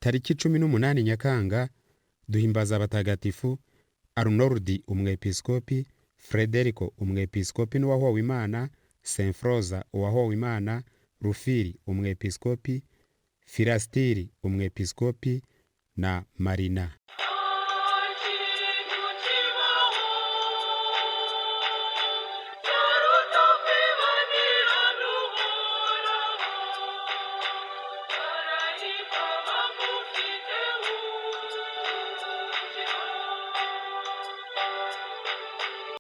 Tariki 18 Nyakanga duhimbaza abatagatifu Arnold umwepiskopi, Frederico umwepiskopi n'uwahowe Imana, Saint Froza uwahowe Imana, Rufiri umwepiskopi, Firastiri umwepiskopi na Marina.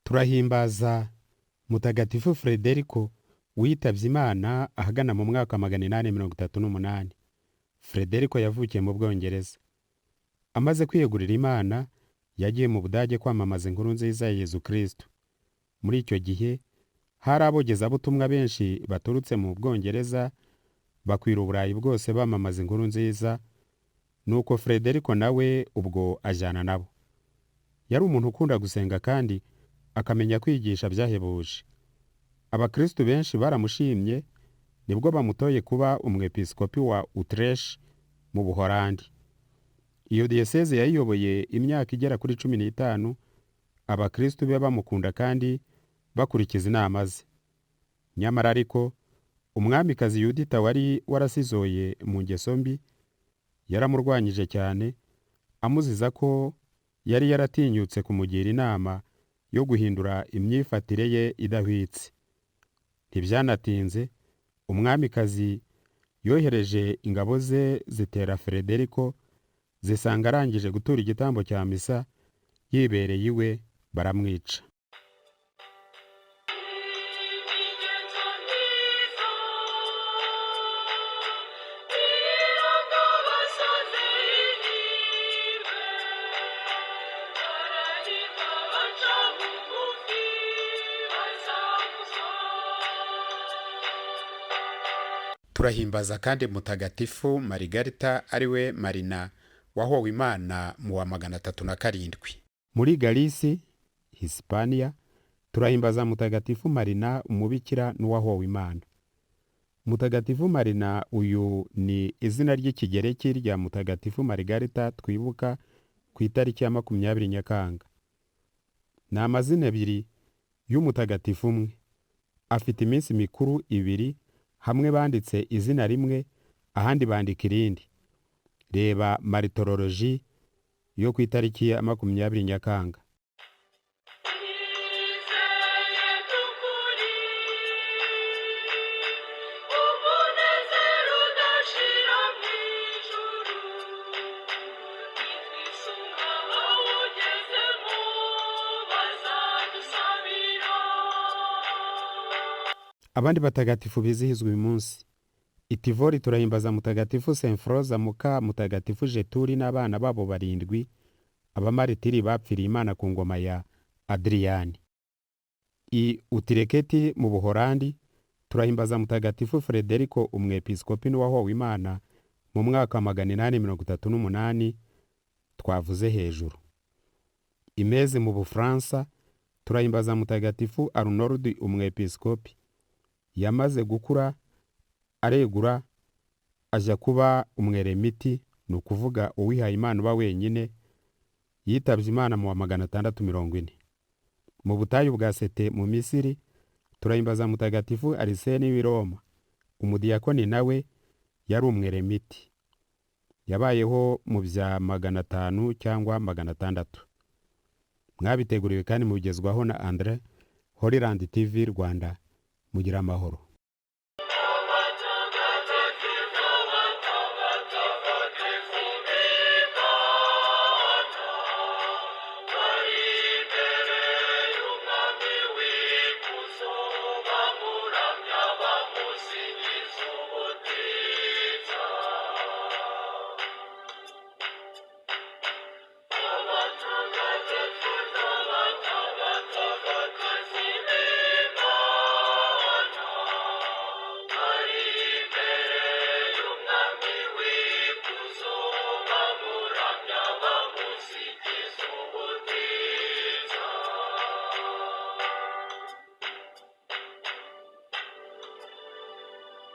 Turahimbaza Mutagatifu Frederico witabye Imana ahagana mu mwaka 838. Frederico yavukiye mu Bwongereza. Amaze kwiyegurira Imana, yagiye mu Budage kwamamaza inkuru nziza ya Yezu Kristo. Muri icyo gihe hari abogezabutumwa benshi baturutse mu Bwongereza bakwira Uburayi bwose bamamaza inkuru nziza, nuko Frederico nawe ubwo ajyana nabo. Yari umuntu ukunda gusenga kandi akamenya kwigisha byahebuje. Abakristo benshi baramushimye, nibwo bamutoye kuba umwepiskopi wa Utrecht mu Buholandi. Iyo diyoseze yayiyoboye imyaka igera kuri 15. Abakristo be bamukunda kandi bakurikiza inama ze. Nyamara ariko umwamikazi Yudita wari warasizoye mu ngeso mbi yaramurwanyije cyane, amuziza ko yari yaratinyutse kumugira inama yo guhindura imyifatire ye idahwitse. Ntibyanatinze umwamikazi yohereje ingabo ze zitera Frederico, zisanga arangije gutura igitambo cya misa yibereye iwe, baramwica. Turahimbaza kandi Mutagatifu Marigarita ariwe Marina wahowe Imana mu wa 307. Muri Galisi, Hispania, turahimbaza Mutagatifu Marina umubikira n'uwahowe Imana. Mutagatifu Marina uyu ni izina ry'ikigereki rya Mutagatifu Marigarita twibuka ku itariki ya 20 Nyakanga. Ni amazina abiri y'umutagatifu umwe. Afite iminsi mikuru ibiri, hamwe banditse izina rimwe, ahandi bandika irindi. Reba Maritoroloji yo ku itariki ya 20 Nyakanga. Abandi batagatifu bizihizwa uyu munsi: Itivori turahimbaza Mutagatifu Saint Froza muka Mutagatifu Jeturi n'abana babo 7, abamaritiri bapfiriye Imana ku ngoma ya Adriani. I Utireketi mu Buholandi turahimbaza Mutagatifu Frederico umwepiskopi n'uwahowe Imana mu mwaka 838 twavuze hejuru. Imeze mu Bufaransa turahimbaza Mutagatifu Arnold umwepiskopi. Yamaze gukura aregura aja kuba umweremiti, ni ukuvuga uwihaye Imana uba wenyine. Yitabye Imana mu wa 640. Mu butayu bwa Sete mu Misiri turahimbaza Mutagatifu Ariseni w'i Roma. Umudiyakoni nawe yari umweremiti. Yabayeho mu bya 500 cyangwa 600. Mwabiteguriwe kandi mugezwaho na Andre, Holyland TV Rwanda. Mugira amahoro.